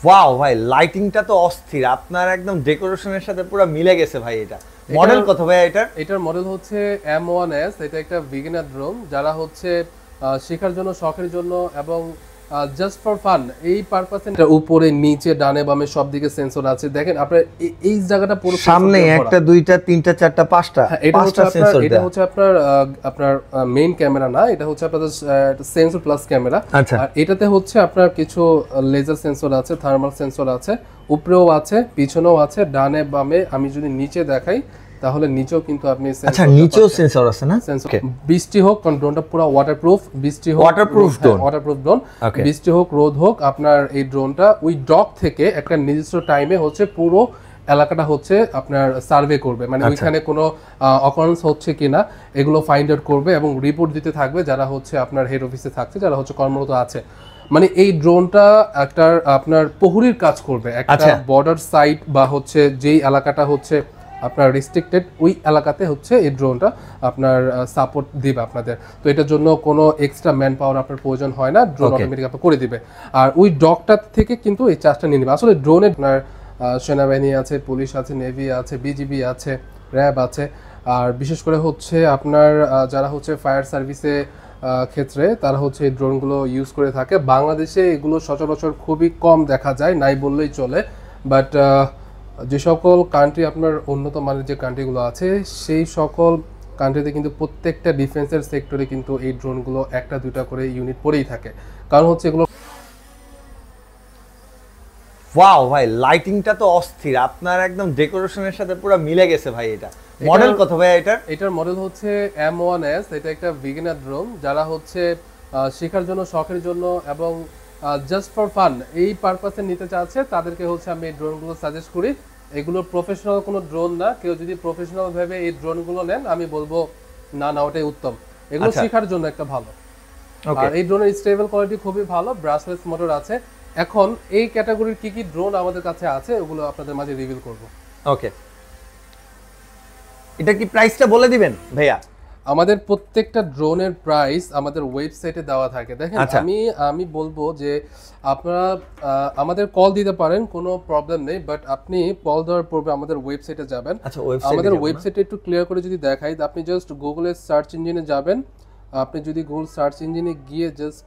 Wow ভাই, লাইটিংটা তো অস্থির, আপনার একদম ডেকোরেশনের সাথে পুরো মিলে গেছে ভাই। এটা মডেল কত ভাই? এটার মডেল হচ্ছে M1S। এটা একটা বিগিনার ড্রোন, যারা হচ্ছে শেখার জন্য, শখের জন্য এবং জাস্ট ফর ফান এই পারপাসে। উপরে নিচে ডানে বামে সব দিকে সেন্সর আছে। দেখেন আপনার এই জায়গাটা পুরো সামনে একটা দুইটা তিনটা চারটা পাঁচটা পাঁচটা সেন্সর। এটা হচ্ছে আপনার মেইন ক্যামেরা না, এটা হচ্ছে আপনাদের সেন্সর প্লাস ক্যামেরা। আর এটাতে হচ্ছে আপনার কিছু লেজার সেন্সর আছে, থার্মাল সেন্সর আছে, উপরেও আছে, পিছনেও আছে, ডানে বামে। আমি যদি নিচে দেখাই তাহলে নিচেও কিন্তু আপনি নিচেও সেন্সর আছে না? বৃষ্টি হোক, কারণ ড্রোনটা পুরো ওয়াটারপ্রুফ, বৃষ্টি হোক, ওয়াটারপ্রুফ ড্রোন, বৃষ্টি হোক, রোদ হোক, আপনার এই ড্রোনটা ওই ডক থেকে একটা নির্দিষ্ট টাইমে হচ্ছে পুরো এলাকাটা হচ্ছে আপনার সার্ভে করবে। মানে ওইখানে কোনো অকারেন্স হচ্ছে কিনা এগুলো ফাইন্ড আউট করবে এবং রিপোর্ট দিতে থাকবে যারা হচ্ছে আপনার হেড অফিসে থাকছে, যারা হচ্ছে কর্মরত আছে। মানে এই ড্রোনটা একটা আপনার প্রহরীর কাজ করবে একটা বর্ডার সাইট বা হচ্ছে যেই এলাকাটা হচ্ছে আপনার রেস্ট্রিক্টেড, ওই এলাকাতে হচ্ছে এই ড্রোনটা আপনার সাপোর্ট দিবে আপনাদের। তো এটার জন্য কোনো এক্সট্রা ম্যান পাওয়ার আপনার প্রয়োজন হয় না, ড্রোন অটোমেটিক আপনার করে দিবে। আর ওই ডকটা থেকে কিন্তু এই চার্জটা নিয়ে নেবে। আসলে ড্রোনে আপনার সেনাবাহিনী আছে, পুলিশ আছে, নেভি আছে, বিজিবি আছে, র্যাব আছে। আর বিশেষ করে হচ্ছে আপনার যারা হচ্ছে ফায়ার সার্ভিসে ক্ষেত্রে তারা হচ্ছে এই ড্রোনগুলো ইউজ করে থাকে। বাংলাদেশে এগুলো সচরাচর খুবই কম দেখা যায়, নাই বললেই চলে। বাট যে সকল কান্ট্রি আপনার উন্নত মানের যে কান্ট্রিগুলো আছে, সেই সকল কান্ট্রিতে কিন্তু প্রত্যেকটা ডিফেন্সের সেক্টরে কিন্তু এই ড্রোনগুলো একটা দুইটা করে ইউনিট পড়েই থাকে। কারণ হচ্ছে এগুলো ওয়াও ভাই, লাইটিংটা তো অস্থির, আপনার একদম ডেকোরেশনের সাথে পুরো মিলে গেছে ভাই। এটা মডেল কত ভাই? এটার মডেল হচ্ছে M1S। এটা একটা বিগিনার ড্রোন, যারা হচ্ছে শেখার জন্য, শখের জন্য এবং জাস্ট ফর ফান এই পারপাসে নিতে চাচ্ছে, তাদেরকে হচ্ছে আমি এই ড্রোনগুলো সাজেস্ট করি। এগুলো প্রফেশনাল কোনো ড্রোন না। কেউ যদি প্রফেশনাল ভাবে এই ড্রোনগুলো নেন, আমি বলবো না, ওটাই উত্তম। এগুলো শেখার জন্য একটা ভালো। আর এই ড্রোনের স্টেবল কোয়ালিটি খুবই ভালো, ব্রাশলেস মোটর আছে। এখন এই ক্যাটাগরির কি কি ড্রোন আমাদের কাছে আছে ওগুলো আপনাদের মাঝে রিভিল করব। ওকে, এটা কি প্রাইসটা বলে দিবেন ভাইয়া? আমাদের প্রত্যেকটা ড্রোনের প্রাইস আমাদের ওয়েবসাইটে দেওয়া থাকে। দেখেন আমি বলবো যে আপনারা আমাদের কল দিতে পারেন, কোনো প্রবলেম নেই। বাট আপনি কল দেওয়ার পূর্বে আমাদের ওয়েবসাইটে যাবেন। আমাদের ওয়েবসাইটে একটু ক্লিয়ার করে যদি দেখাই, আপনি জাস্ট গুগলের সার্চ ইঞ্জিনে যাবেন। আপনি যদি গুগল সার্চ ইঞ্জিনে গিয়ে জাস্ট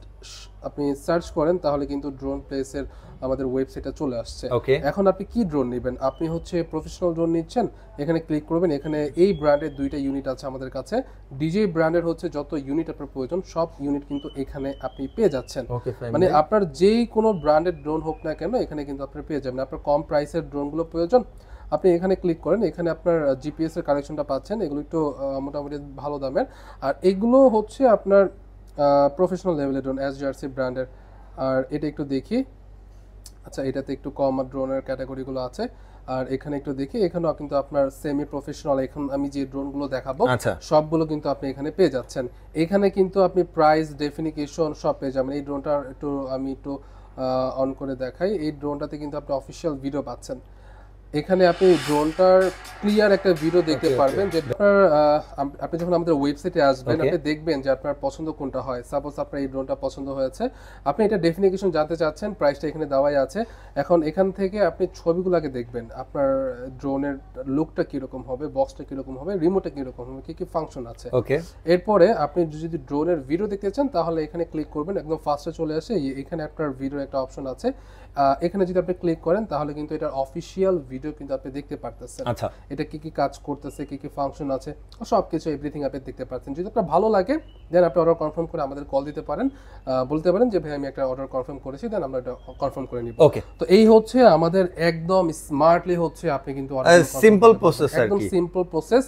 আপনি সার্চ করেন তাহলে কিন্তু ড্রোন প্লেসের আমাদের ওয়েবসাইটে চলে আসছে। এখন আপনি কি ড্রোন নেবেন? আপনি হচ্ছে প্রফেশনাল ড্রোন নিচ্ছেন, এখানে ক্লিক করবেন। এখানে এই ব্র্যান্ডের দুইটা ইউনিট আছে আমাদের কাছে। ডিজে ব্র্যান্ডের হচ্ছে যত ইউনিট আপনার প্রয়োজন সব ইউনিট কিন্তু এখানে আপনি পেয়ে যাচ্ছেন। মানে আপনার যেই কোনো ব্র্যান্ডের ড্রোন হোক না কেন, এখানে কিন্তু আপনি পেয়ে যাবেন। আপনার কম প্রাইসের ড্রোনগুলো প্রয়োজন, আপনি এখানে ক্লিক করেন। এখানে আপনার জিপিএস এর কানেকশনটা পাচ্ছেন, এগুলো একটু মোটামুটি ভালো দামের। আর এগুলো হচ্ছে আপনার প্রফেশনাল লেভেলের ড্রোন, SGRC ব্র্যান্ডের। আর এটা একটু দেখি, আচ্ছা এটাতে একটু কম ড্রোনের ক্যাটাগরিগুলো আছে। আর এখানে একটু দেখি, এখানেও কিন্তু আপনার সেমি প্রফেশনাল, এখন আমি যে ড্রোনগুলো দেখাবো সবগুলো কিন্তু আপনি এখানে পেয়ে যাচ্ছেন। এখানে কিন্তু আপনি প্রাইস, ডেফিনিকেশন সব পেয়ে যাবেন। এই ড্রোনটা আমি একটু অন করে দেখাই। এই ড্রোনটাতে কিন্তু আপনি অফিসিয়াল ভিডিও পাচ্ছেন। এখানে আপনি ড্রোনটার ক্লিয়ার একটা ভিডিও দেখতে পারবেন। যে আপনি যখন আমাদের ওয়েবসাইটে আসবেন, আপনি দেখবেন যে আপনার পছন্দ কোনটা হয়। সাপোজ আপনার এই ড্রোনটা পছন্দ হয়েছে, আপনি এটা ডেফিনিকেশন জানতে চাচ্ছেন, প্রাইসটা এখানে দেওয়াই আছে। এখন এখান থেকে আপনি ছবিগুলোকে দেখবেন, আপনার ড্রোনের লুকটা কিরকম হবে, বক্সটা কিরকম হবে, রিমোটটা কিরকম হবে, কি কি ফাংশন আছে। এরপরে আপনি যদি ড্রোনের ভিডিও দেখতে চান তাহলে এখানে ক্লিক করবেন, একদম ফার্স্টে চলে আসে। এখানে আপনার ভিডিও একটা অপশন আছে, এখানে যদি আপনি ক্লিক করেন তাহলে কিন্তু এটার অফিসিয়াল ভিডিও কিন্তু আপনি দেখতে পারতেছেন। এটা কি কি কাজ করতেছে, কি কি ফাংশন আছে, সবকিছু এভরিথিং আপনি দেখতে পাচ্ছেন। যদি আপনার ভালো লাগে দেন আপনি অর্ডার কনফার্ম করে আমাদের কল দিতে পারেন, বলতে পারেন যে ভাই আমি একটা অর্ডার কনফার্ম করেছি, দেন আমরা এটা কনফার্ম করে নিব। তো এই হচ্ছে আমাদের একদম স্মার্টলি হচ্ছে আপনি কিন্তু সিম্পল প্রসেস, একদম সিম্পল প্রসেস।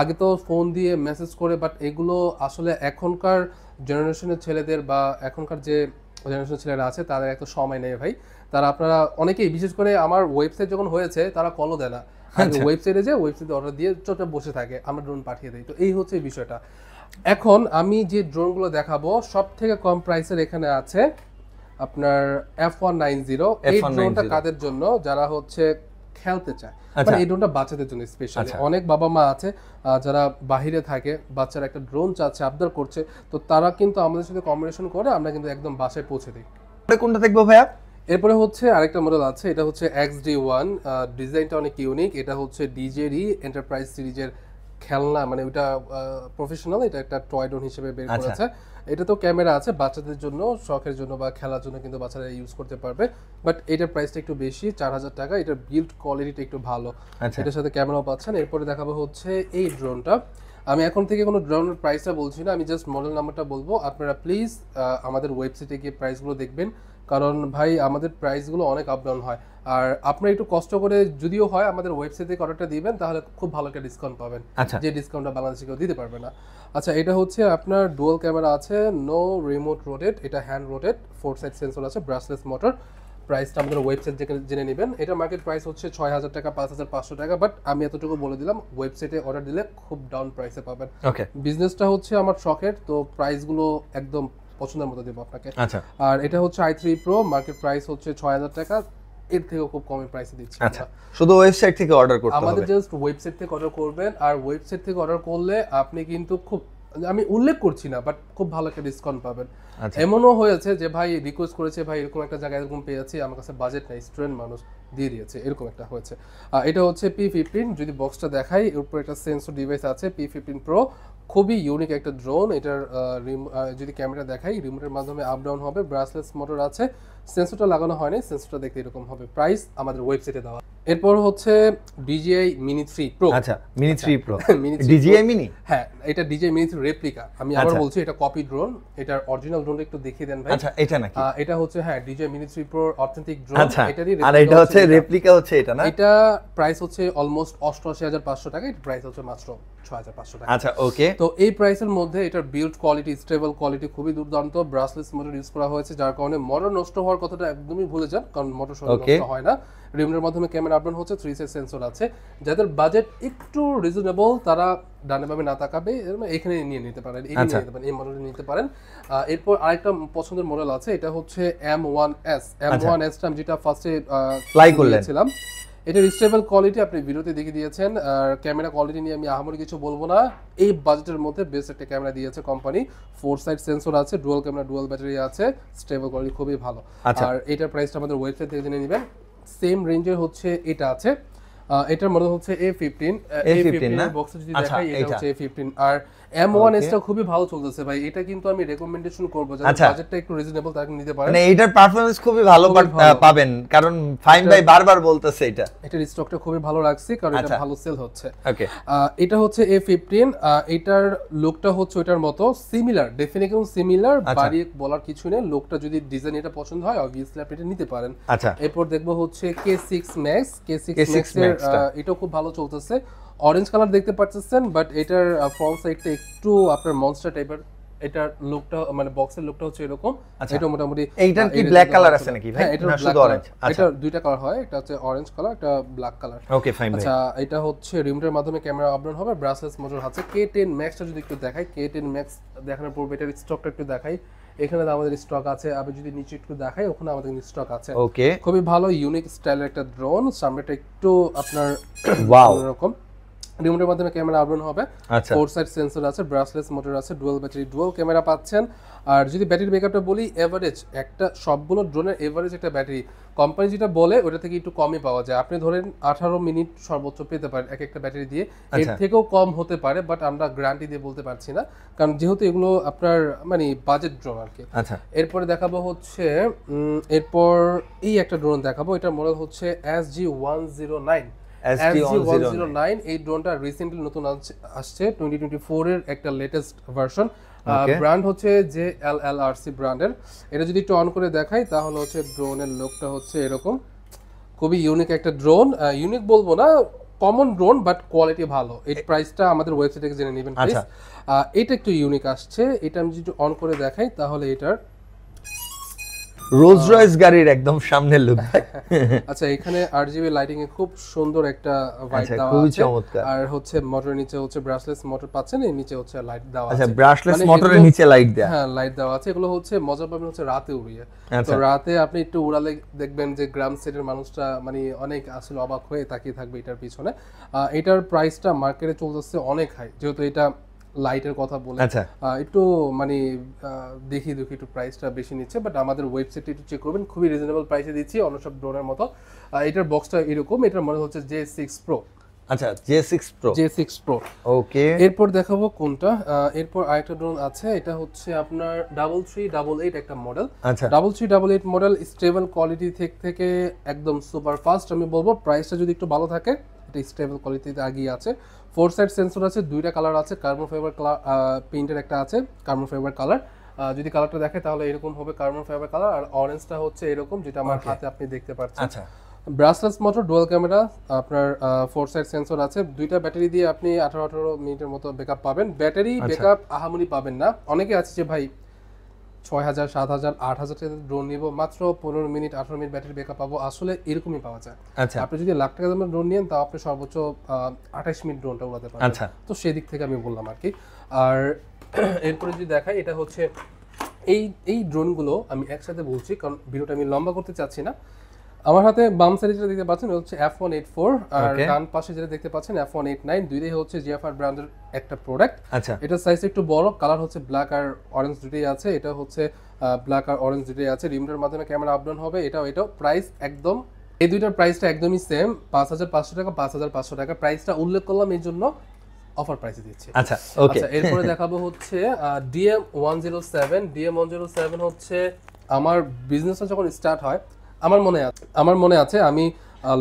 আগে তো ফোন দিয়ে মেসেজ করে, বাট এগুলো আসলে এখনকার জেনারেশনের ছেলেদের বা এখনকার যে জেনারেশনের ছেলেরা আছে তাদের একটা সময় নেই ভাই। তারা আপনারা অনেকেই, বিশেষ করে আমার ওয়েবসাইট যখন হয়েছে তারা কলও দেয় না, ওয়েবসাইটে যে ওয়েবসাইটে অর্ডার দিয়ে চুপচাপ বসে থাকে, আমরা ড্রোন পাঠিয়ে দিই। তো এই হচ্ছে বিষয়টা। এখন আমি যে ড্রোনগুলো দেখাবো সব থেকে কম প্রাইসের এখানে আছে আপনার F190। এই ড্রোনটা কাদের জন্য? যারা হচ্ছে খেলতে চায়, মানে এই ড্রোনটা বাচ্চাদের জন্য স্পেশালি। অনেক বাবা মা আছে যারা বাহিরে থাকে, বাচ্চারা একটা ড্রোন চাচ্ছে, আবদার করছে, তো তারা কিন্তু আমাদের সাথে কম্বিনেশন করে আমরা কিন্তু একদম বাসায় পৌঁছে দিই। কোনটা দেখবো ভাইয়া? এরপরে হচ্ছে আরেকটা মডেল আছে, এটা হচ্ছে XD1, ডিজাইনটা অনেক ইউনিক। এটা হচ্ছে ডিজেরই এন্টারপ্রাইজ সিরিজের খেলনা, মানে ওটা প্রফেশনাল, এটা একটা টয় ড্রোন হিসেবে বের করেছে। এটা তো ক্যামেরা আছে বাচ্চাদের জন্য, শখের জন্য বা খেলার জন্য কিন্তু বাচ্চারা ইউজ করতে পারবে, বাট এটার প্রাইসটা একটু বেশি, 4000 টাকা। এটার বিল্ড কোয়ালিটিটা একটু ভালো, এটার সাথে ক্যামেরাও পাচ্ছেন। এরপরে দেখাবো হচ্ছে এই ড্রোনটা। আমি এখন থেকে কোনো ড্রোনের প্রাইসটা বলছি না, আমি জাস্ট মডেল নাম্বারটা বলবো। আপনারা প্লিজ আমাদের ওয়েবসাইটে গিয়ে প্রাইসগুলো দেখবেন, কারণ ভাই আমাদের প্রাইসগুলো অনেক আপ ডাউন হয়। আর আপনারা একটু কষ্ট করে যদিও হয় আমাদের ওয়েবসাইট থেকে অর্ডারটা দিবেন, তাহলে খুব ভালো একটা ডিসকাউন্ট পাবেন, যে ডিসকাউন্টটা বাংলাদেশে কেউ দিতে পারবে না। আচ্ছা, এটা হচ্ছে আপনার ডুয়াল ক্যামেরা আছে, নো রিমোট রোটেট, এটা হ্যান্ড রোটেট, 4 সাইড সেন্সর আছে, ব্রাশলেস মোটর। প্রাইসটা আমাদের ওয়েবসাইট থেকে জেনে নেবেন। এটা মার্কেট প্রাইস হচ্ছে 6000 টাকা, 5500 টাকা, বাট আমি এতটুকু বলে দিলাম, ওয়েবসাইটে অর্ডার দিলে খুব ডাউন প্রাইসে পাবেন। বিজনেসটা হচ্ছে আমার শখের, তো প্রাইসগুলো একদম পছন্দের মতো দেবো আপনাকে। আর এটা হচ্ছে i3 Pro, মার্কেট প্রাইস হচ্ছে 6000 টাকা, এর থেকেও খুব কমে প্রাইসে দিচ্ছি। আচ্ছা, শুধু ওয়েবসাইট থেকে অর্ডার করতে হবে? আমাদের জাস্ট ওয়েবসাইট থেকে অর্ডার করবেন, আর ওয়েবসাইট থেকে অর্ডার করলে আপনি কিন্তু খুব, আমি উল্লেখ করছি না, বাট খুব ভালো একটা ডিসকাউন্ট পাবেন। এমনও হয়েছে যে ভাই রিকোয়েস্ট করেছে, ভাই এরকম একটা জায়গায় এরকম পেয়েছি, আমার কাছে বাজেট নাই, স্টুডেন্ট মানুষ, দিয়ে দিয়েছে, এরকম একটা হয়েছে। এটা হচ্ছে P15, যদি বক্সটা দেখাই, এর উপর একটা সেন্সর ডিভাইস আছে, P15 Pro, খুবই ইউনিক একটা ড্রোন। এটার যদি ক্যামেরা দেখাই, রিমোটের মাধ্যমে আপ ডাউন হবে, ব্রাশলেস মোটর আছে, সেন্সরটা লাগানো হয়নি, সেন্সরটা দেখতে এরকম হবে। প্রাইস আমাদের ওয়েবসাইটে দেওয়া। এরপর হচ্ছে DJI Mini 3 Pro। আচ্ছা, Mini 3 Pro, DJI Mini? হ্যাঁ, এটা DJI Mini 3 রেপ্লিকা। আমি আবার বলছি, এটা কপি ড্রোন, এটার অরিজিনাল ড্রোনটা একটু দেখিয়ে দেন ভাই। আচ্ছা, এটা নাকি? এটা হচ্ছে হ্যাঁ DJI Mini 3 Pro authentic drone. এটারই আর এটা হচ্ছে রেপ্লিকা, হচ্ছে এটা না? এটা প্রাইস হচ্ছে অলমোস্ট 88500 টাকা, এটা প্রাইস হচ্ছে মাত্র 6500 টাকা। আচ্ছা, ওকে। তো এই প্রাইসের মধ্যে এটার বিল্ড কোয়ালিটি, স্টেবল কোয়ালিটি খুবই দুর্দান্ত, ব্রাশলেস মোটর ইউজ করা হয়েছে, যার কারণে মোটর নষ্ট হওয়ার কথাটা একদমই ভুলে যান, কারণ মোটর নষ্ট হয় না। রিমোটের মাধ্যমে ক্যামেরা আপডাউন হচ্ছে, 3 সাইড সেন্সর আছে। যাদের বাজেট একটু রিজনেবল, তারা ডানে বামে না তাকাবে, এখানে নিয়ে নিতে পারেন, এই মডেলটা নিতে পারেন। এরপর আরেকটা পছন্দের মডেল আছে, এটা হচ্ছে M1S। M1S টা আমি যেটা ফার্স্টে ফ্লাই করছিলাম, এটা স্টেবল কোয়ালিটি আপনি ভিডিওতে দেখে দিয়েছেন। আর ক্যামেরা কোয়ালিটি নিয়ে আমি আহামরি কিছু বলবো না, এই বাজেটের মধ্যে বেস্ট একটা ক্যামেরা দিয়েছে কোম্পানি, 4 সাইড সেন্সর আছে, ডুয়াল ক্যামেরা, ডুয়াল ব্যাটারি আছে, স্টেবল কোয়ালিটি খুবই ভালো। আর এটার প্রাইসটা আমাদের ওয়েবসাইট থেকে জেনে নেবেন। সেম রেঞ্জের হচ্ছে এটা আছে, এটার মডেল হচ্ছে A15 এর বক্সে যদি দেখাই, এটা হচ্ছে A15। আর M1S টা খুবই ভালো চলতেছে ভাই, এটা কিন্তু আমি রেকমেন্ডেশন করব, যাদের বাজেটটা একটু রিজনেবল তারা নিতে পারেন। মানে এটার পারফরম্যান্স খুবই ভালো পাবেন, কারণ ফাইম ভাই বারবার বলতেছে এটার স্টকটা খুবই ভালো রাখছি, কারণ এটা ভালো সেল হচ্ছে। ওকে, এটা হচ্ছে A15, এটার লুকটা হচ্ছে ওটার মতো সিমিলার, ডেফিনেটলি সিমিলার, বাড়ি বলার কিছু নেই। লুকটা যদি ডিজাইন এটা পছন্দ হয়, অবভিয়াসলি আপনি এটা নিতে পারেন। এরপর দেখবো হচ্ছে K6 Max। এটাও খুব ভালো চলতেছে, অরেঞ্জ কালার দেখতে পাচ্ছেন, বাট এটার ফ্রন্ট সাইডটা একটু আপনার মনস্টার টাইপের, এটার লুকটা মানে বক্সের লুকটা হচ্ছে এরকম। এটা মোটামুটি, এইটার কি ব্ল্যাক কালার আছে নাকি ভাই? হ্যাঁ, এটা শুধু অরেঞ্জ। এটা দুইটা কালার হয়, একটা হচ্ছে অরেঞ্জ কালার, একটা ব্ল্যাক কালার। ওকে, ফাইন ভাই। আচ্ছা, এটা হচ্ছে রিমোটের মাধ্যমে ক্যামেরা আপডাউন হবে, ব্রাশলেস মোটর আছে। K10 Max টা যদি একটু দেখাই, K10 Max দেখানোর পর এটার স্টকটা একটু দেখাই। এখানে আমাদের স্টক আছে, আমি যদি নিচে একটু দেখাই, ওখানে আমাদের স্টক আছে। ওকে, খুবই ভালো ইউনিক স্টাইলের একটা ড্রোন, সামনেটা একটু আপনার ওয়াও এরকম, রিমোটের মাধ্যমে ক্যামেরা আপডাউন হবে, 4 সাইড সেন্সর আছে, ব্রাশলেস মোটর আছে, ডুয়াল ব্যাটারি, ডুয়াল ক্যামেরা পাচ্ছেন। আর যদি ব্যাটারি ব্যাকআপটা বলি, এভারেজ একটা সবগুলো ড্রোনের এভারেজ একটা ব্যাটারি কোম্পানি যেটা বলে ওটা থেকে একটু কমই পাওয়া যায়। আপনি ধরেন 18 মিনিট সর্বোচ্চ পেতে পারেন এক একটা ব্যাটারি দিয়ে, এর থেকেও কম হতে পারে, বাট আমরা গ্যারান্টি দিয়ে বলতে পারছি না, কারণ যেহেতু এগুলো আপনার মানে বাজেট ড্রোন আর কি। এরপরে দেখাবো হচ্ছে এরপর এই একটা ড্রোন দেখাবো, এটার মডেল হচ্ছে SG109। SG109 এই ড্রোনটা রিসেন্টলি নতুন আসছে, 2024 এর একটা লেটেস্ট ভার্সন। ব্র্যান্ড হচ্ছে যে LLRC ব্র্যান্ডের। এটা যদি একটু অন করে দেখাই, তাহলে হচ্ছে ড্রোনের লুকটা হচ্ছে এরকম, খুবই ইউনিক একটা ড্রোন। ইউনিক বলবো না, কমন ড্রোন, বাট কোয়ালিটি ভালো। এই প্রাইসটা আমাদের ওয়েবসাইট থেকে জেনে নেবেন প্লিজ। এটা একটু ইউনিক আসছে, এটা আমি যদি অন করে দেখাই, তাহলে এটার রোলস রয়েস গাড়ির একদম সামনের লুক। আচ্ছা, এখানে RGB লাইটিং এ খুব সুন্দর একটা ভাইব দেওয়া আছে, আর হচ্ছে মোটরের নিচে হচ্ছে ব্রাশলেস মোটর পাচ্ছেন, এর নিচে হচ্ছে লাইট দেওয়া আছে। আচ্ছা, ব্রাশলেস মোটরের নিচে লাইট দেওয়া? হ্যাঁ, লাইট দেওয়া আছে। এগুলো হচ্ছে মজা পাবেন হচ্ছে রাতে উড়িয়ে। তো রাতে আপনি একটু উড়ালে দেখবেন যে গ্রাম সাইডের মানুষটা মানে অনেক আসলে অবাক হয়ে তাকিয়ে থাকবে এটার পিছনে। এটার প্রাইসটা মার্কেটে চলতেছে অনেক হাই, যেহেতু এটা লাইটের কথা বলে আচ্ছা একটু মানে দেখি একটু প্রাইসটা বেশি নিচ্ছে, বাট আমাদের ওয়েবসাইটে একটু চেক করবেন, খুবই রিজনেবল প্রাইসে দিচ্ছি অন্য সব ড্রোনের মতো। এটার বক্সটা এরকম, এটার মডেল হচ্ছে J6 Pro। আচ্ছা J6 Pro। ওকে, এরপর দেখাবো কোনটা, এরপর আরেকটা ড্রোন আছে, এটা হচ্ছে আপনার 3388 একটা মডেল। আচ্ছা 3388 মডেল, স্টেবল কোয়ালিটি থেকে একদম সুপার ফাস্ট। আমি বলবো প্রাইসটা যদি একটু ভালো থাকে, এটা স্টেবল কোয়ালিটিতে আগিয়ে আছে। 4 সাইড সেন্সর আছে, দুইটা কালার আছে, কার্বন ফাইবার পেইন্টের একটা আছে, কার্বন ফাইবার কালার। যদি কালারটা দেখে তাহলে এরকম হবে কার্বন ফাইবার কালার, আর অরেঞ্জটা হচ্ছে এরকম যেটা আমার হাতে আপনি দেখতে পাচ্ছেন। আচ্ছা ব্রাসলেস মোটর, ডুয়াল ক্যামেরা, আপনার 4 সাইড সেন্সর আছে, দুইটা ব্যাটারি দিয়ে আপনি 18 মিনিটের মতো ব্যাকআপ পাবেন। ব্যাটারি ব্যাকআপ আহামরি পাবেন না, অনেকে আছে যে ভাই 6000 7000 8000 টাকা ড্রোন নিব, মাত্র 15 মিনিট 18 মিনিট ব্যাটারি ব্যাকআপ পাবো, আসলে এরকমই পাওয়া যায়। আচ্ছা আপনি যদি লাখ টাকা দামের ড্রোন নেন তাও আপনি সর্বোচ্চ 28 মিনিট ড্রোনটা উড়াতে পারবেন। আচ্ছা তো সেই দিক থেকে আমি বললাম আর কি। আর এরপরে যদি দেখাই, এটা হচ্ছে এই ড্রোনগুলো আমি একসাথে বলছি কারণ ভিডিওটা আমি লম্বা করতে চাচ্ছি না। আমার হাতে বাম সাইডে যেটা দেখতে পাচ্ছেন হচ্ছে F184, আর ডান পাশে যেটা দেখতে পাচ্ছেন F189, দুইটাই হচ্ছে জিএফআর ব্র্যান্ডের একটা প্রোডাক্ট। আচ্ছা এটা সাইজ একটু বড়, কালার হচ্ছে ব্ল্যাক আর অরেঞ্জ দুটোই আছে, এটা হচ্ছে ব্ল্যাক আর অরেঞ্জ দুটোই আছে, রিমোটের মাধ্যমে ক্যামেরা আপ ডাউন হবে। এটাও প্রাইস একদম, এই দুইটার প্রাইসটা একদমই সেম, 5500 টাকা 5500 টাকা। প্রাইসটা উল্লেখ করলাম এই জন্য অফার প্রাইসে দিচ্ছি। আচ্ছা ওকে, এরপরে দেখাবো হচ্ছে DM107 হচ্ছে আমার বিজনেসটা যখন স্টার্ট হয়, আমার মনে আছে আমি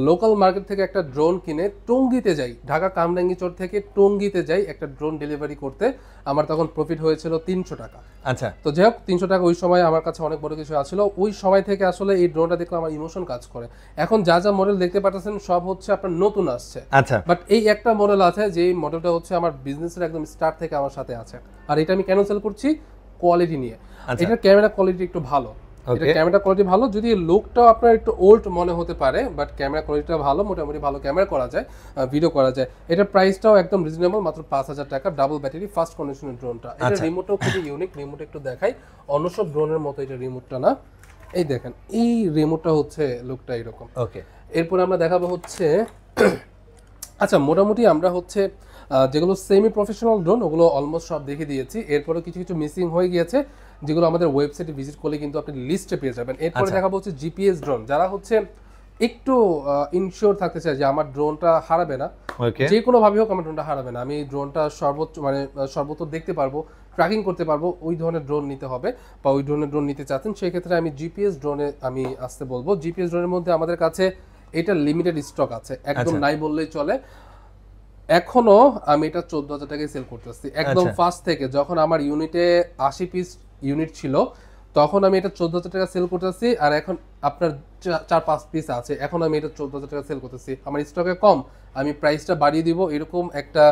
লোকাল মার্কেট থেকে একটা ড্রোন কিনে টঙ্গীতে যাই, ঢাকা কামরাঙ্গীচর থেকে টঙ্গীতে যাই একটা ড্রোন ডেলিভারি করতে, আমার তখন প্রফিট হয়েছিল 300 টাকা। আচ্ছা তো যাই হোক 300 টাকা ওই সময় আমার কাছে অনেক বড় কিছু আসছিল, ওই সময় থেকে আসলে এই ড্রোনটা দেখলে আমার ইমোশন কাজ করে। এখন যা যা মডেল দেখতে পাচ্ছেন সব হচ্ছে আপনার নতুন আসছে, আচ্ছা বাট এই একটা মডেল আছে যে মডেলটা হচ্ছে আমার বিজনেসের একদম স্টার্ট থেকে আমার সাথে আছে। আর এটা আমি কেন সেল করছি, কোয়ালিটি নিয়ে। এটার ক্যামেরা কোয়ালিটি একটু ভালো, এটা ক্যামেরা কোয়ালিটি ভালো, যদি লুকটাও আপনার একটু ওল্ড মনে হতে পারে, বাট ক্যামেরা কোয়ালিটিটা ভালো, মোটামুটি ভালো ক্যামেরা করা যায়, ভিডিও করা যায়। এটার প্রাইসটাও একদম রিজনেবল, মাত্র 5000 টাকা, ডাবল ব্যাটারি, ফার্স্ট কন্ডিশনের ড্রোনটা। এটা রিমোটও খুবই ইউনিক, রিমোট একটু দেখাই, অন্য সব ড্রোনের মতো এটা রিমোটটা না। এই দেখেন, এই রিমোটটা হচ্ছে লুকটা এরকম। ওকে, এরপর আমরা দেখাবো হচ্ছে আচ্ছা মোটামুটি আমরা হচ্ছে যেগুলো সেমি প্রফেশনাল ড্রোন ওগুলো অলমোস্ট সব দেখে দিয়েছি। এরপরে কিছু কিছু মিসিং হয়ে গিয়েছে যেগুলো আমাদের ওয়েবসাইটে ভিজিট করলে কিন্তু আপনি লিস্টে পেয়ে যাবেন। এরপরে দেখাবো হচ্ছে জিপিএস ড্রোন, যারা হচ্ছে একটু ইনশিওর থাকতে চায় যে আমার ড্রোনটা হারাবে না, যে কোনো ভাবে হোক আমার ড্রোনটা হারাবে না, আমি ড্রোনটা সর্বোচ্চ দেখতে পারবো, ট্র্যাকিং করতে পারবো, ওই ধরনের ড্রোন নিতে হবে বা ওই ধরনের ড্রোন নিতে চাচ্ছেন, সেই ক্ষেত্রে আমি জিপিএস ড্রোনে আমি আসতে বলবো। জিপিএস ড্রোনের মধ্যে আমাদের কাছে এটা লিমিটেড স্টক আছে, একদম নাই বললেই চলে। এখনো আমি এটা 14000 টাকায় সেল করতেছি একদম ফার্স্ট থেকে, যখন আমার ইউনিটে 80 পিস ইউনিট ছিল তখন আমি এটা 14000 টাকা সেল করতেছি, আর এখন আপনার 4-5 পিস আছে, এখন আমি এটা 14000 টাকা সেল করতেছি। আমার স্টকে কম, আমি প্রাইসটা বাড়িয়ে দিব, এরকম একটা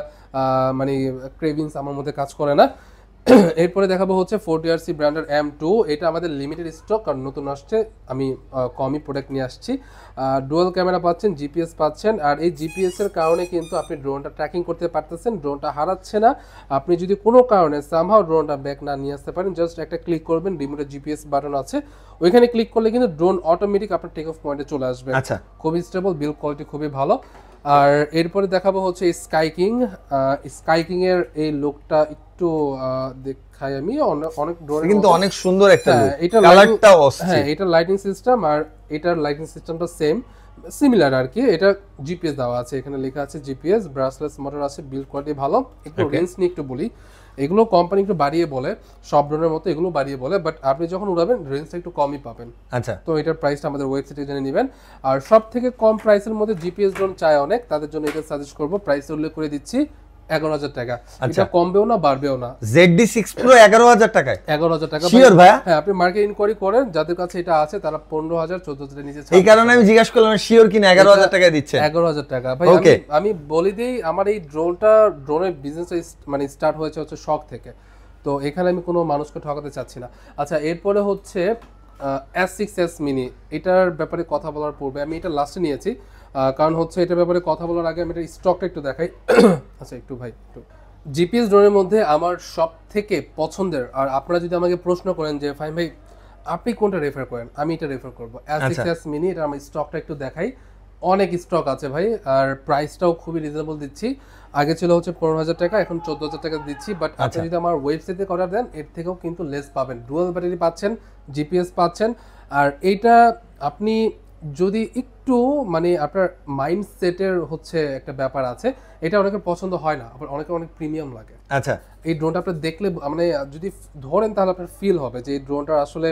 মানে ক্রেভিংস আমার মধ্যে কাজ করে না। এরপরে দেখাবো হচ্ছে 4DRC ব্র্যান্ডের M2, এটা আমাদের লিমিটেড স্টক কারণ নতুন আসছে, আমি কমই প্রোডাক্ট নিয়ে আসছি। ডুয়াল ক্যামেরা পাচ্ছেন, জিপিএস পাচ্ছেন, আর এই জিপিএস এর কারণে কিন্তু আপনি ড্রোনটা ট্র্যাকিং করতে পারতেছেন, ড্রোনটা হারাচ্ছে না। আপনি যদি কোনো কারণে সামহাও ড্রোনটা ব্যাক না নিয়ে আসতে পারেন, জাস্ট একটা ক্লিক করবেন, রিমোটে জিপিএস বাটন আছে, ওইখানে ক্লিক করলে কিন্তু ড্রোন অটোমেটিক আপনার টেক অফ পয়েন্টে চলে আসবে। আচ্ছা খুবই স্টেবল, বিল্ড কোয়ালিটি খুবই ভালো। আর এরপরে দেখাবো হচ্ছে স্কাইকিং এর এই লুকটা একটু দেখাই আমি, অনেক ড্রোনের কিন্তু অনেক সুন্দর একটা লুক, এটা কালারটাও অস্থির। হ্যাঁ, এটা লাইটিং সিস্টেম আর এটার লাইটিং সিস্টেমটা সিমিলার আর কি। এটা জিপিএস দেওয়া আছে, এখানে লেখা আছে জিপিএস, ব্রাসলেস মোটর আছে, বিল্ড কোয়ালিটি ভালো। একটু রেঞ্জ নিয়ে একটু বলি, এগুলো কোম্পানি একটু বাড়িয়ে বলে, সব ড্রোনের মতো এগুলো বাড়িয়ে বলে, বাট আপনি যখন উড়াবেন রেঞ্জটা একটু কমই পাবেন। আচ্ছা, তো এটার প্রাইসটা আমাদের ওয়েবসাইটে জেনে নেবেন। আর সব থেকে কম প্রাইসের মধ্যে জিপিএস ড্রোন চায় অনেক, তাদের জন্য এটা সাজেস্ট করবো, প্রাইস উল্লেখ করে দিচ্ছি 11000 টাকা। এটা কমবেও না বাড়বেও না। ZD6 Pro 11000 টাকায়, 11000 টাকা শিওর ভাইয়া? হ্যাঁ, আপনি মার্কেট ইনকোয়ারি করেন, যাদের কাছে এটা আছে তারা 15000 14000 এর নিচে ছাড়। এই কারণে আমি জিজ্ঞাসা করলাম শিওর কিনা 11000 টাকায় দিচ্ছেন। 11000 টাকা ভাই। আমি বলি দেই, আমার এই ড্রোনের বিজনেস মানে স্টার্ট হয়েছে হচ্ছে শখ থেকে, তো এখানে আমি কোনো মানুষকে ঠকাতে চাচ্ছি না। আচ্ছা, এরপরে হচ্ছে S6s মিনি, এটার ব্যাপারে কথা বলার পূর্বে আমি এটা লাস্টে নিয়েছি, কারণ হচ্ছে এটার ব্যাপারে কথা বলার আগে আমি এটা স্টকটা একটু দেখাই। আচ্ছা একটু জিপিএস ড্রোনের মধ্যে আমার সব থেকে পছন্দের, আর আপনারা যদি আমাকে প্রশ্ন করেন যে ফাইন ভাই আপনি কোনটা রেফার করেন, আমি এটা রেফার করবো S6s মিনি। এটা আমার স্টকটা একটু দেখাই, অনেক স্টক আছে ভাই, আর প্রাইসটাও খুবই রিজনেবল দিচ্ছি। আগে ছিল হচ্ছে 15,000 টাকা, এখন 14,000 টাকা দিচ্ছি। বাট আপনি যদি আমার ওয়েবসাইটে অর্ডার দেন এর থেকেও কিন্তু লেস পাবেন, ডুয়াল ব্যাটারি পাচ্ছেন, জিপিএস পাচ্ছেন। আর এইটা আপনি যদি একটু মানে আপনার মাইন্ডসেটের হচ্ছে একটা ব্যাপার আছে, এটা অনেকের পছন্দ হয় না, আবার অনেকের অনেক প্রিমিয়াম লাগে। আচ্ছা, এই ড্রোনটা আপনি দেখলে মানে যদি ধরেন তাহলে আপনার ফিল হবে যে এই ড্রোনটার আসলে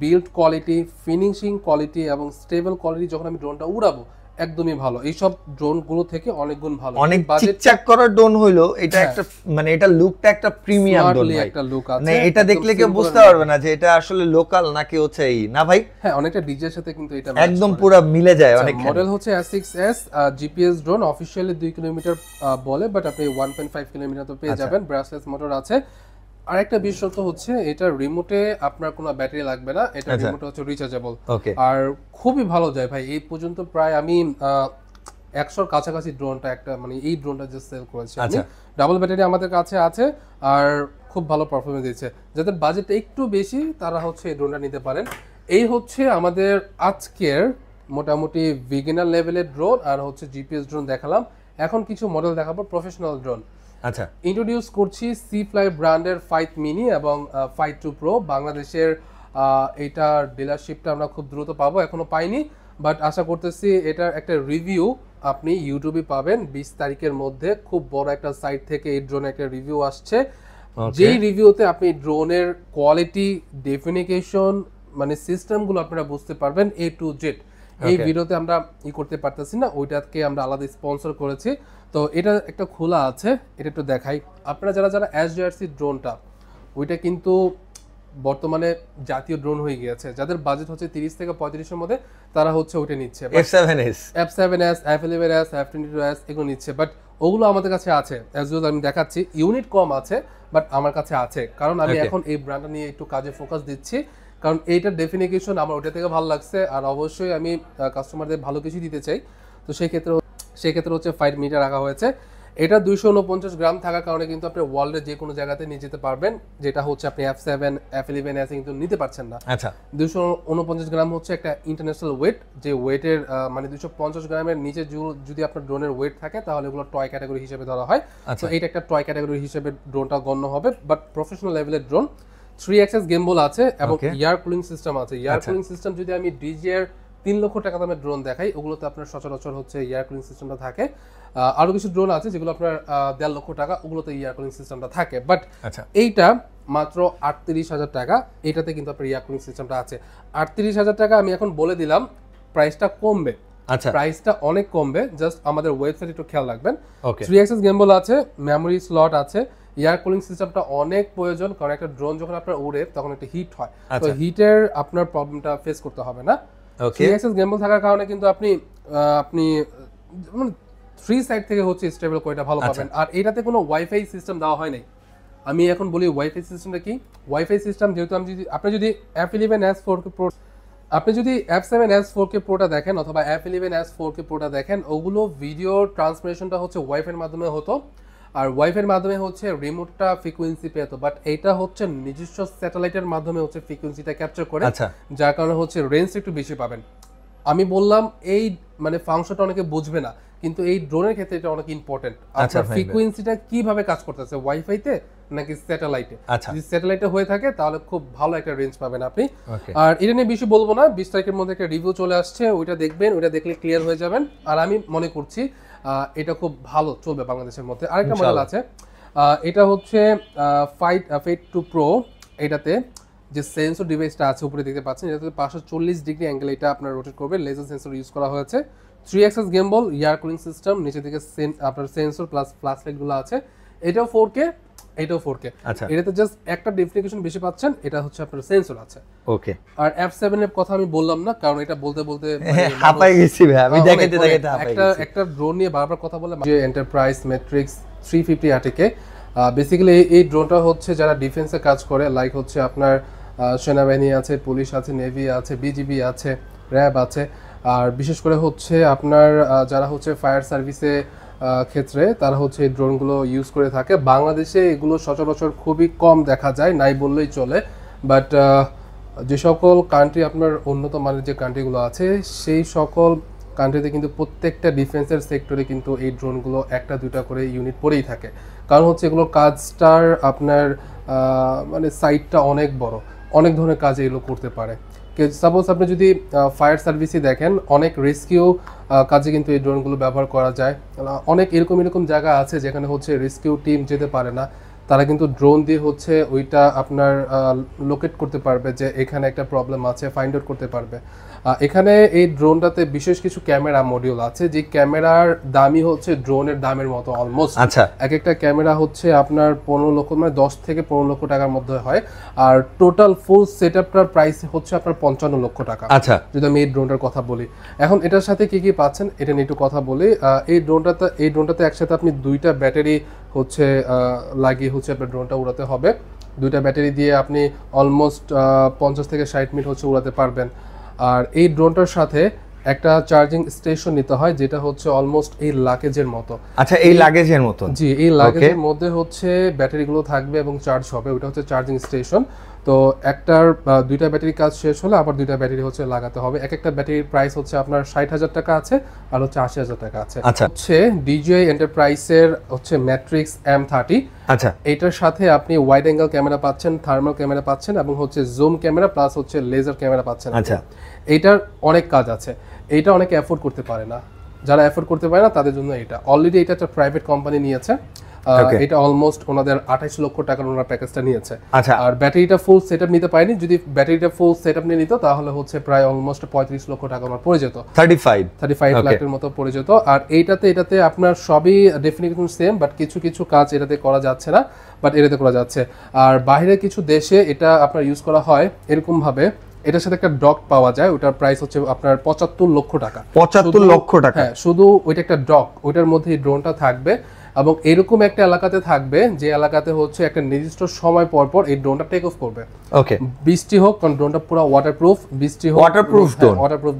বিল্ড কোয়ালিটি, ফিনিশিং কোয়ালিটি এবং স্টেবল কোয়ালিটি যখন আমি ড্রোনটা উড়াবো একদমই ভালো, এইসব ড্রোনগুলো থেকে অনেক গুণ ভালো। অনেক চিকচাক করার ড্রোন হইলো এটা একটা মানে এটা লুকটা একটা প্রিমিয়াম ড্রোন ভাই, একটা লুক আছে, মানে এটা দেখলে কেউ বুঝতে পারবে না যে এটা আসলে লোকাল নাকি হচ্ছে এই না ভাই। হ্যাঁ, অনেকটা ডিজের সাথে কিন্তু এটা একদম পুরো মিলে যায়। অনেক মডেল হচ্ছে S6S, GPS drone, officially 2 kilometre বলে, বাট আপনি 1.5 কিলোমিটার তো পেয়ে যাবেন। ব্রাসলেস মোটর আছে। আরেকটা বিশেষত্ব হচ্ছে এটা রিমোটে আপনার কোনো ব্যাটারি লাগবে না, এটা রিমোটে হচ্ছে রিচার্জেবল, আর খুবই ভালো যায় ভাই। এই পর্যন্ত প্রায় আমি 100-র কাছাকাছি ড্রোনটা একটা মানে এই ড্রোনটা যে সেল করেছি আমি, ডাবল ব্যাটারি আমাদের কাছে আছে আর খুব ভালো পারফরমেন্স দিচ্ছে। যাদের বাজেট একটু বেশি তারা হচ্ছে এই ড্রোনটা নিতে পারেন। এই হচ্ছে আমাদের আজকের মোটামুটি বিগিনার লেভেলের ড্রোন আর হচ্ছে জিপিএস ড্রোন দেখালাম। এখন কিছু মডেল দেখাবো প্রফেশনাল ড্রোন। আচ্ছা, ইন্ট্রোডিউস করছি সি-ফ্লাই ব্র্যান্ডের ফাইট মিনি এবং ফাইট 2 প্রো। বাংলাদেশের এটার ডিলারশিপটা আমরা খুব দ্রুত পাবো, এখনো পাইনি, বাট আশা করতেছি এটার একটা রিভিউ আপনি ইউটিউবে পাবেন 20 তারিখের মধ্যে। খুব বড় একটা সাইট থেকে এই ড্রোনের একটা রিভিউ আসছে, যেই রিভিউতে আপনি ড্রোনের কোয়ালিটি, ডেফিনিকেশন মানে সিস্টেমগুলো আপনারা বুঝতে পারবেন A to Z। এই ভিডিওতে আমরা করতে পারতেছি না, ওইটাকে আমরা আলাদা স্পন্সর করেছি। তো এটা একটা খোলা আছে, এটা একটু দেখাই। আপনারা যারা যারা SJRC ড্রোনটা, ওইটা কিন্তু বর্তমানে জাতীয় ড্রোন হয়ে গিয়েছে। যাদের বাজেট হচ্ছে 30 থেকে 35-এর মধ্যে তারা হচ্ছে ওইটা নিচ্ছে। F7S, F11S, F22S এগুলো নিচ্ছে, বাট ওগুলো আমাদের কাছে আছে। অ্যাজ ইউজ আমি দেখাচ্ছি, ইউনিট কম আছে বাট আমার কাছে আছে, কারণ আমি এখন এই ব্র্যান্ডটা নিয়ে একটু কাজে ফোকাস দিচ্ছি, কারণ এইটার ডেফিনিকেশন আমার ওটা থেকে ভালো লাগছে, আর অবশ্যই আমি কাস্টমারদের ভালো কিছু দিতে চাই। তো সেই ক্ষেত্রে হচ্ছে 5 মিটার রাখা হয়েছে। এটা 249 গ্রাম থাকার কারণে কিন্তু আপনি ওয়ার্ল্ডের যে কোনো জায়গাতে নিয়ে যেতে পারবেন, যেটা হচ্ছে আপনি F7, F11S কিন্তু নিতে পারছেন না। আচ্ছা, 249 গ্রাম হচ্ছে একটা ইন্টারন্যাশনাল ওয়েট, যে ওয়েটের মানে 250 গ্রামের নিচে যদি আপনার ড্রোনের ওয়েট থাকে তাহলে এগুলো টয় ক্যাটাগরি হিসেবে ধরা হয়। তো এটা একটা টয় ক্যাটাগরি হিসেবে ড্রোনটা গণ্য হবে, বাট প্রফেশনাল লেভেলের ড্রোন। 3 অ্যাক্সেস গিম্বল আছে এবং এয়ার কুলিং সিস্টেম আছে। এয়ার কুলিং সিস্টেম যদি আমি ডিজিআর 3 লক্ষ টাকা দামের ড্রোন দেখাই, ওগুলোতে আপনার সচরাচর হচ্ছে এয়ার কুলিং সিস্টেমটা থাকে। আরো কিছু ড্রোন আছে যেগুলো আপনার 1.5 লক্ষ টাকা, ওগুলোতে এয়ার কুলিং সিস্টেমটা থাকে, বাট এইটা মাত্র 38,000 টাকা, এটাতে কিন্তু আপনার এয়ার কুলিং সিস্টেমটা আছে। 38,000 টাকা আমি এখন বলে দিলাম, প্রাইসটা কমবে। আচ্ছা, প্রাইসটা অনেক কমবে, জাস্ট আমাদের ওয়েবসাইট একটু খেয়াল রাখবেন। 3 অ্যাক্সেস গিম্বল আছে, মেমোরি স্লট আছে, এয়ার কুলিং সিস্টেমটা অনেক প্রয়োজন, কারণ একটা ড্রোন যখন আপনার উড়ে তখন একটা হিট হয়, তো হিটের আপনার প্রবলেমটা ফেস করতে হবে না। 3 অ্যাক্সেস গিম্বল থাকার কারণে কিন্তু আপনি মানে 3 সাইড থেকে হচ্ছে স্টেবল কোয়ালিটি ভালো পাবেন। আর এটাতে কোনো ওয়াইফাই সিস্টেম দেওয়া হয় নাই। আমি এখন বলি ওয়াইফাই সিস্টেমটা কি। ওয়াইফাই সিস্টেম যেহেতু আপনি যদি F11S 4K Pro, আপনি যদি F7S 4K Proটা দেখেন অথবা F11S 4K Proটা দেখেন, ওগুলো ভিডিও ট্রান্সমিশনটা হচ্ছে ওয়াইফাইয়ের মাধ্যমে হতো, আর ওয়াইফাইয়ের মাধ্যমে হচ্ছে রিমোটটা ফ্রিকোয়েন্সি পেত, বাট এটা হচ্ছে নিজস্ব স্যাটেলাইটের মাধ্যমে হচ্ছে ফ্রিকোয়েন্সিটা ক্যাপচার করে, যার কারণে হচ্ছে রেঞ্জ একটু বেশি পাবেন। আমি বললাম এই মানে ফাংশনটা অনেকে বুঝবে না, কিন্তু এই ড্রোনের ক্ষেত্রে এটা অনেক ইম্পর্টেন্ট। আপনার ফ্রিকোয়েন্সিটা কিভাবে কাজ করতেছে, ওয়াইফাইতে নাকি স্যাটেলাইটে? যদি স্যাটেলাইটে হয়ে থাকে তাহলে খুব ভালো একটা রেঞ্জ পাবেন আপনি। আর এটা নিয়ে বেশি বলবো না, 20 তারিখের মধ্যে একটা রিভিউ চলে আসছে, ওইটা দেখবেন, ওইটা দেখলে ক্লিয়ার হয়ে যাবেন। আর আমি মনে করছি এটা খুব ভালো চলবে বাংলাদেশের মধ্যে। আরেকটা মডেল আছে, এটা হচ্ছে ফাইট 2 প্রো। এটাতে যে সেন্সর ডিভাইসটা আছে উপরে দেখতে পাচ্ছেন, এটাতে 540 ডিগ্রি অ্যাঙ্গেল এটা আপনার রোটেট করবে, লেজার সেন্সর ইউজ করা হয়েছে। 3 access gimbal, air cooling system, নিচে থেকে আপনার সেন্সর প্লাস ফ্ল্যাশ লাইটগুলো আছে। এটাও 4K, এটাও 4K। এটাতে জাস্ট একটা ডেফিনিশন বেশি পাচ্ছেন, এটা হচ্ছে আপনার সেন্সর আছে। ওকে। আর F7 এর কথা আমি বললাম না, কারণ এটা বলতে হাঁপাই গেছি ভাই, আমি দেখাইতে হাঁপাই গেছি। একটা ড্রোন নিয়ে বারবার কথা বলে, যে এন্টারপ্রাইজ ম্যাট্রিক্স 350 RTK। বেসিক্যালি এই ড্রোনটা হচ্ছে যারা ডিফেন্সে কাজ করে, লাইক হচ্ছে আপনার সেনাবাহিনী আছে, পুলিশ আছে, নেভি আছে, বিজিবি আছে, র্যাব আছে, আর বিশেষ করে হচ্ছে আপনার যারা হচ্ছে ফায়ার সার্ভিসে ক্ষেত্রে তারা হচ্ছে এই ড্রোনগুলো ইউজ করে থাকে। বাংলাদেশে এগুলো সচরাচর খুবই কম দেখা যায়, নাই বললেই চলে, বাট যে সকল কান্ট্রি আপনার উন্নত মানের যে কান্ট্রিগুলো আছে সেই সকল কান্ট্রিতে কিন্তু প্রত্যেকটা ডিফেন্সের সেক্টরে কিন্তু এই ড্রোনগুলো একটা দুটা করে ইউনিট পড়েই থাকে। কারণ হচ্ছে এগুলোর কাজটার আপনার মানে সাইটটা অনেক বড়, অনেক ধরনের কাজ এগুলো করতে পারে। সাপোজ আপনি যদি ফায়ার সার্ভিসই দেখেন, অনেক রেস্কিউ কাজে কিন্তু এই ড্রোনগুলো ব্যবহার করা যায়। অনেক এরকম জায়গা আছে যেখানে হচ্ছে রেস্কিউ টিম যেতে পারে না, তারা কিন্তু ড্রোন দিয়ে হচ্ছে ওইটা আপনার লোকেট করতে পারবে যে এখানে একটা প্রবলেম আছে, ফাইন্ড আউট করতে পারবে। এখানে এই ড্রোনটাতে বিশেষ কিছু ক্যামেরা মডিউল আছে, যে ক্যামেরার দামই হচ্ছে ড্রোনের দামের মতো অলমোস্ট। আচ্ছা, এক একটা ক্যামেরা হচ্ছে আপনার 15 লক্ষ, মানে 10 থেকে 15 লক্ষ টাকার মধ্যে হয়। আর টোটাল ফুল সেটআপটার প্রাইস হচ্ছে আপনার 55 লক্ষ টাকা। আচ্ছা, যদি আমি এই ড্রোনটার কথা বলি, এখন এটার সাথে কি কি পাচ্ছেন এটা নিয়ে একটু কথা বলি। এই ড্রোনটাতে একসাথে আপনি 2টা ব্যাটারি হচ্ছে লাগিয়ে হচ্ছে আপনার ড্রোনটা উড়াতে হবে। 2টা ব্যাটারি দিয়ে আপনি অলমোস্ট 50 থেকে 60 মিনিট হচ্ছে উড়াতে পারবেন। আর এই ড্রোনটার সাথে একটা চার্জিং স্টেশন নিতে হয়, যেটা হচ্ছে অলমোস্ট এই লাগেজের মতো। আচ্ছা, এই লাগেজের মতো? জি, এই লাগেজের মধ্যে হচ্ছে ব্যাটারিগুলো থাকবে এবং চার্জ হবে, ওটা হচ্ছে চার্জিং স্টেশন। তো একটার 2টা ব্যাটারি কাজ শেষ হলে আবার 2টা ব্যাটারি হচ্ছে লাগাতে হবে। এক একটা ব্যাটারির প্রাইস হচ্ছে আপনার 60,000 টাকা আছে, আর হচ্ছে 80,000 টাকা আছে। আচ্ছা, হচ্ছে DJI এন্টারপ্রাইজের হচ্ছে ম্যাট্রিক্স M30। আচ্ছা, এটার সাথে আপনি ওয়াইড অ্যাঙ্গেল ক্যামেরা পাচ্ছেন, থার্মাল ক্যামেরা পাচ্ছেন এবং হচ্ছে জুম ক্যামেরা প্লাস হচ্ছে লেজার ক্যামেরা পাচ্ছেন। আচ্ছা, এইটার অনেক কাজ আছে, এইটা অনেকে অ্যাফোর্ড করতে পারে না। যারা অ্যাফোর্ড করতে পারে না তাদের জন্য এটা অলরেডি এটা একটা প্রাইভেট কোম্পানি নিয়েছে। এটা অলমোস্ট ওনাদের 28 লক্ষ টাকার ওনার প্যাকেজটা নিয়েছে। আচ্ছা, আর ব্যাটারিটা ফুল সেটআপ নিতে পারেনি, যদি ব্যাটারিটা ফুল সেটআপ নিয়ে নিত তাহলে হচ্ছে প্রায় অলমোস্ট 35 লক্ষ টাকা ওনার পড়ে যেত, 35 লাখের মতো পড়ে যেত। আর এটাতে আপনার সবই ডেফিনিশন সেম, বাট কিছু কিছু কাজ এটাতে করা যাচ্ছে না, বাট এটাতে করা যাচ্ছে। আর বাইরের কিছু দেশে এটা আপনার ইউজ করা হয় এরকম ভাবে, এটার সাথে একটা ডক পাওয়া যায়, ওটার প্রাইস হচ্ছে আপনার 75 লক্ষ টাকা। 75 লক্ষ টাকা? হ্যাঁ, শুধু ওইটা একটা ডক, ওইটার মধ্যে এই ড্রোনটা থাকবে এবং এরকম একটা এলাকাতে থাকবে যে এলাকাতে হচ্ছে একটা নির্দিষ্ট সময় পর পর এই ড্রোনটা টেক অফ করবে। ওকে, বৃষ্টি হোক, কারণ ড্রোনটা পুরো ওয়াটারপ্রুফ, বৃষ্টি হোক, ওয়াটারপ্রুফ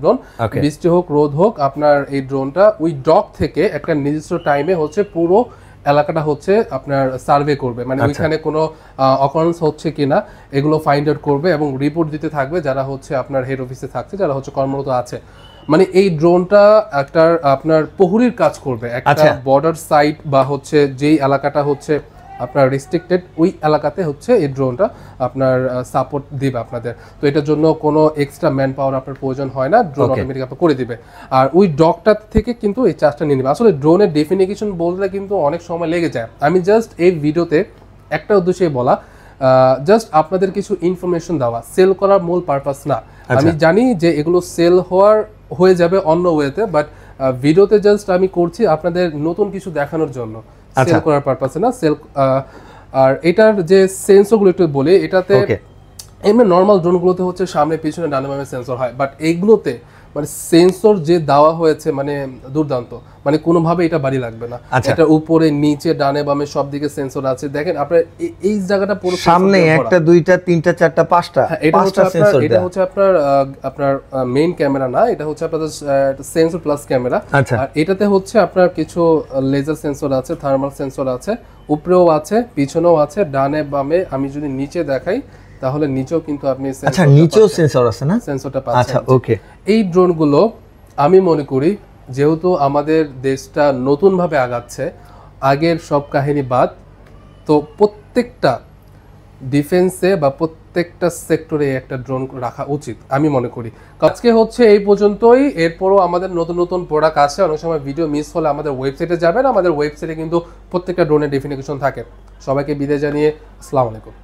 ড্রোন, বৃষ্টি হোক রোদ হোক, আপনার এই ড্রোনটা ওই ডক থেকে একটা নির্দিষ্ট টাইমে হচ্ছে পুরো এলাকাটা হচ্ছে আপনার সার্ভে করবে, মানে ওইখানে কোনো অকারেন্স হচ্ছে কিনা এগুলো ফাইন্ড আউট করবে এবং রিপোর্ট দিতে থাকবে যারা হচ্ছে আপনার হেড অফিসে থাকছে, যারা হচ্ছে কর্মরত আছে। মানে এই ড্রোনটা একটা আপনার প্রহরীর কাজ করবে একটা বর্ডার সাইট বা হচ্ছে যেই এলাকাটা হচ্ছে আপনার রেস্ট্রিক্টেড, ওই এলাকাতে হচ্ছে এই ড্রোনটা আপনার সাপোর্ট দিবে আপনাদের। তো এটার জন্য কোনো এক্সট্রা ম্যান পাওয়ার আপনার প্রয়োজন হয় না, ড্রোন অটোমেটিক আপনার করে দিবে। আর ওই ডকটা থেকে কিন্তু এই চার্জটা নিয়ে নেবে। আসলে ড্রোনের ডেফিনিশন বলতে কিন্তু অনেক সময় লেগে যায়। আমি জাস্ট এই ভিডিওতে একটা উদ্দেশ্যে বলা, জাস্ট আপনাদের কিছু ইনফরমেশন দেওয়া, সেল করার মূল পারপাস না। আমি জানি যে এগুলো সেল হয়ে যাবে অন্য ওয়েতে, বাট ভিডিওতে জাস্ট আমি করছি আপনাদের নতুন কিছু দেখানোর জন্য, সেল করার পারপাসে না। আর এটার যে সেন্সরগুলো একটু বলি, এটাতে এমনি নর্মাল ড্রোনগুলোতে হচ্ছে সামনে পিছনে ডানে বামে সেন্সর হয়, বাট এইগুলোতে মানে সেন্সর যে দেওয়া হয়েছে মানে দুর্দান্ত, মানে কোনোভাবে এটা বাড়ি লাগবে না। এটা উপরে নিচে ডানে বামে সব দিকে সেন্সর আছে। দেখেন আপনার এই জায়গাটা পুরো সামনে একটা দুইটা তিনটা চারটা পাঁচটা, এটা হচ্ছে আপনার মেইন ক্যামেরা না, এটা হচ্ছে আপনাদের সেন্সর প্লাস ক্যামেরা। আর এটাতে হচ্ছে আপনার কিছু লেজার সেন্সর আছে, থার্মাল সেন্সর আছে, উপরেও আছে, পিছনেও আছে, ডানে বামে। আমি যদি নিচে দেখাই তাহলে নিচেও কিন্তু আপনি নিচেও সেন্সর আছে না, সেন্সরটা পাচ্ছেন। আচ্ছা, ওকে। এই ড্রোনগুলো আমি মনে করি যেহেতু আমাদের দেশটা নতুনভাবে আগাচ্ছে, আগের সব কাহিনী বাদ, তো প্রত্যেকটা ডিফেন্সে বা প্রত্যেকটা সেক্টরে একটা ড্রোন রাখা উচিত আমি মনে করি। আজকে হচ্ছে এই পর্যন্তই, এরপরও আমাদের নতুন নতুন প্রোডাক্ট আসে। অনেক সময় ভিডিও মিস হলে আমাদের ওয়েবসাইটে যাবেন, আমাদের ওয়েবসাইটে কিন্তু প্রত্যেকটা ড্রোনের ডেফিনিশন থাকে। সবাইকে বিদায় জানিয়ে আসসালামু আলাইকুম।